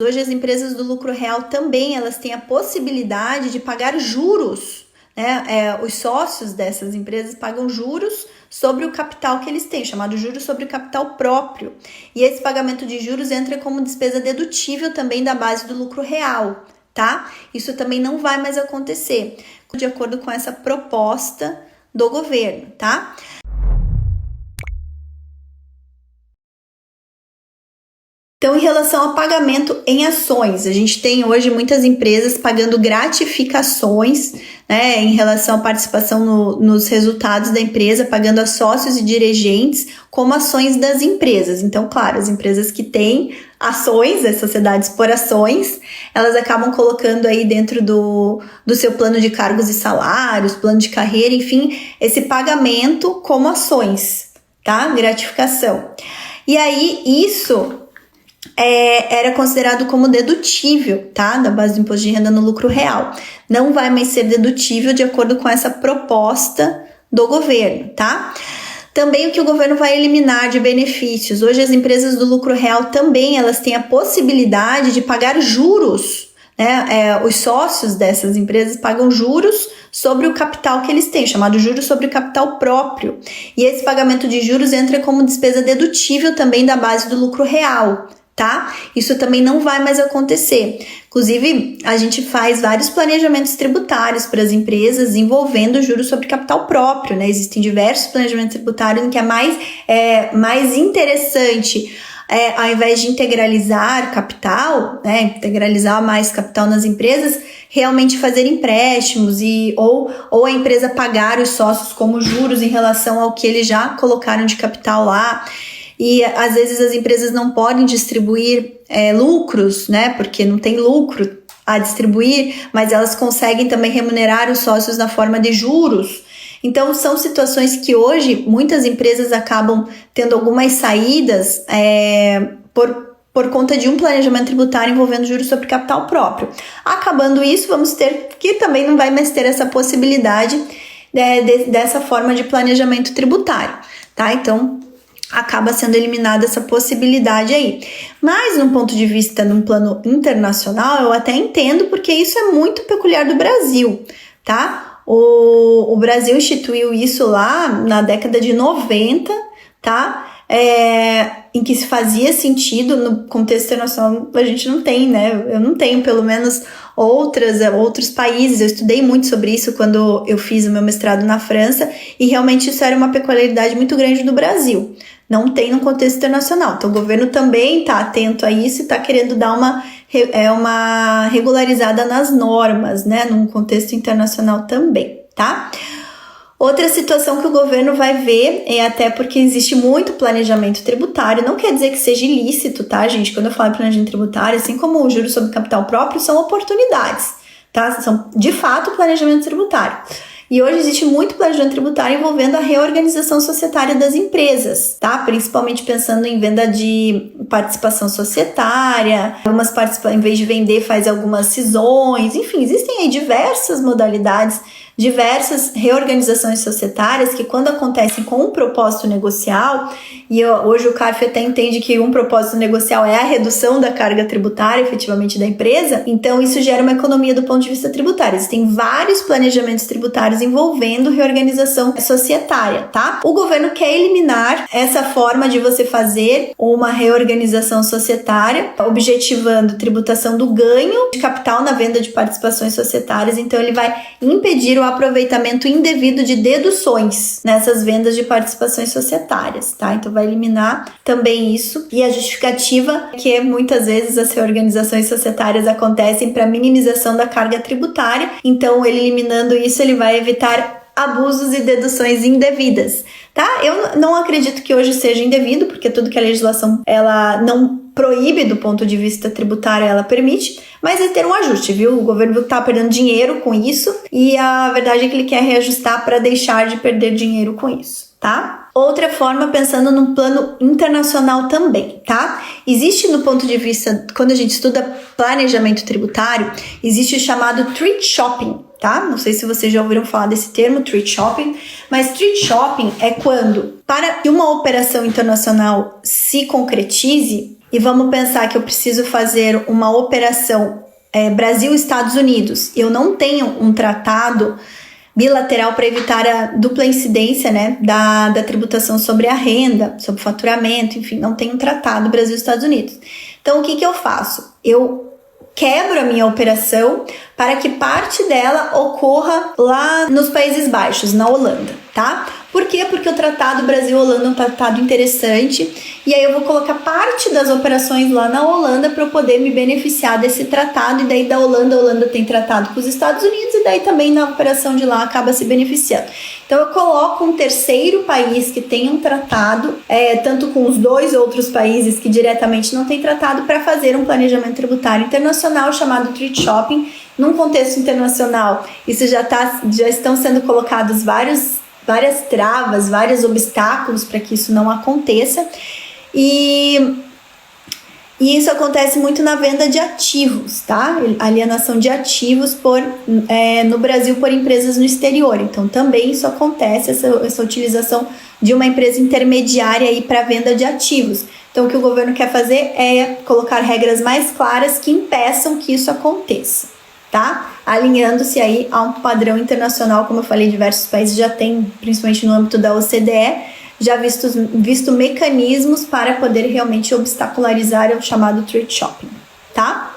Hoje as empresas do lucro real também elas têm a possibilidade de pagar juros, né? Os sócios dessas empresas pagam juros sobre o capital que eles têm, chamado juros sobre o capital próprio. E esse pagamento de juros entra como despesa dedutível também da base do lucro real, tá? Isso também não vai mais acontecer, de acordo com essa proposta do governo, tá? Então, em relação a pagamento em ações, a gente tem hoje muitas empresas pagando gratificações, né, em relação à participação nos resultados da empresa, pagando a sócios e dirigentes como ações das empresas. Então, claro, as empresas que têm ações, as sociedades por ações, elas acabam colocando aí dentro do seu plano de cargos e salários, plano de carreira, enfim, esse pagamento como ações, tá? Gratificação. E aí, isso era considerado como dedutível, tá? Da base do imposto de renda no lucro real. Não vai mais ser dedutível de acordo com essa proposta do governo, tá? Também o que o governo vai eliminar de benefícios. Hoje as empresas do lucro real também elas têm a possibilidade de pagar juros, né? Os sócios dessas empresas pagam juros sobre o capital que eles têm, chamado juros sobre o capital próprio. E esse pagamento de juros entra como despesa dedutível também da base do lucro real, tá? Isso também não vai mais acontecer. Inclusive, a gente faz vários planejamentos tributários para as empresas envolvendo juros sobre capital próprio, né? Existem diversos planejamentos tributários em que é mais interessante, ao invés de integralizar capital, né? Integralizar mais capital nas empresas, realmente fazer empréstimos ou a empresa pagar os sócios como juros em relação ao que eles já colocaram de capital lá. E às vezes as empresas não podem distribuir lucros, né? Porque não tem lucro a distribuir, mas elas conseguem também remunerar os sócios na forma de juros. Então são situações que hoje muitas empresas acabam tendo algumas saídas por conta de um planejamento tributário envolvendo juros sobre capital próprio. Acabando isso, vamos ter que também não vai mais ter essa possibilidade dessa forma de planejamento tributário, tá? Então acaba sendo eliminada essa possibilidade aí. Mas, num ponto de vista, num plano internacional, eu até entendo, porque isso é muito peculiar do Brasil, tá? O Brasil instituiu isso lá na década de 90, tá? Em que se fazia sentido, no contexto internacional a gente não tem, né? Eu não tenho, pelo menos, outros países. Eu estudei muito sobre isso quando eu fiz o meu mestrado na França, e realmente isso era uma peculiaridade muito grande do Brasil. Não tem no contexto internacional. Então o governo também está atento a isso e está querendo dar uma regularizada nas normas, né? Num contexto internacional também, tá? Outra situação que o governo vai ver, até porque existe muito planejamento tributário, não quer dizer que seja ilícito, tá, gente? Quando eu falo em planejamento tributário, assim como o juros sobre capital próprio, são oportunidades, tá? São, de fato, planejamento tributário. E hoje existe muito planejamento tributário envolvendo a reorganização societária das empresas, tá? Principalmente pensando em venda de participação societária, em vez de vender, faz algumas cisões, enfim, existem aí diversas modalidades, diversas reorganizações societárias que, quando acontecem com um propósito negocial, e hoje o CARF até entende que um propósito negocial é a redução da carga tributária efetivamente da empresa, então isso gera uma economia do ponto de vista tributário. Existem vários planejamentos tributários envolvendo reorganização societária, tá? O governo quer eliminar essa forma de você fazer uma reorganização societária, objetivando tributação do ganho de capital na venda de participações societárias, então ele vai impedir o aproveitamento indevido de deduções nessas vendas de participações societárias, tá? Então vai eliminar também isso. E a justificativa é que muitas vezes as reorganizações societárias acontecem para minimização da carga tributária, então ele eliminando isso, ele vai evitar abusos e deduções indevidas, tá? Eu não acredito que hoje seja indevido, porque tudo que a legislação ela não proíbe do ponto de vista tributário, ela permite, mas é ter um ajuste, viu? O governo viu que tá perdendo dinheiro com isso, e a verdade é que ele quer reajustar para deixar de perder dinheiro com isso, tá? Outra forma, pensando num plano internacional também, tá? Existe, no ponto de vista, quando a gente estuda planejamento tributário, existe o chamado treaty shopping, tá? Não sei se vocês já ouviram falar desse termo, treaty shopping, mas treaty shopping é quando, para que uma operação internacional se concretize, e vamos pensar que eu preciso fazer uma operação Brasil-Estados Unidos, eu não tenho um tratado bilateral para evitar a dupla incidência, né, da tributação sobre a renda, sobre faturamento, enfim, não tem um tratado Brasil-Estados Unidos. Então, o que eu faço? Eu quebro a minha operação para que parte dela ocorra lá nos Países Baixos, na Holanda, tá? Por quê? Porque o tratado Brasil-Holanda é um tratado interessante e aí eu vou colocar parte das operações lá na Holanda para eu poder me beneficiar desse tratado, e daí da Holanda, a Holanda tem tratado com os Estados Unidos e daí também na operação de lá acaba se beneficiando. Então eu coloco um terceiro país que tem um tratado, tanto com os dois outros países que diretamente não tem tratado, para fazer um planejamento tributário internacional chamado Treaty Shopping. Num contexto internacional, isso já estão sendo colocados várias travas, vários obstáculos para que isso não aconteça, e isso acontece muito na venda de ativos, tá? Alienação de ativos no Brasil por empresas no exterior. Então também isso acontece, essa utilização de uma empresa intermediária aí para venda de ativos. Então o que o governo quer fazer é colocar regras mais claras que impeçam que isso aconteça, tá? Alinhando-se aí a um padrão internacional, como eu falei, diversos países já têm, principalmente no âmbito da OCDE, já visto mecanismos para poder realmente obstacularizar o chamado Treaty Shopping, tá?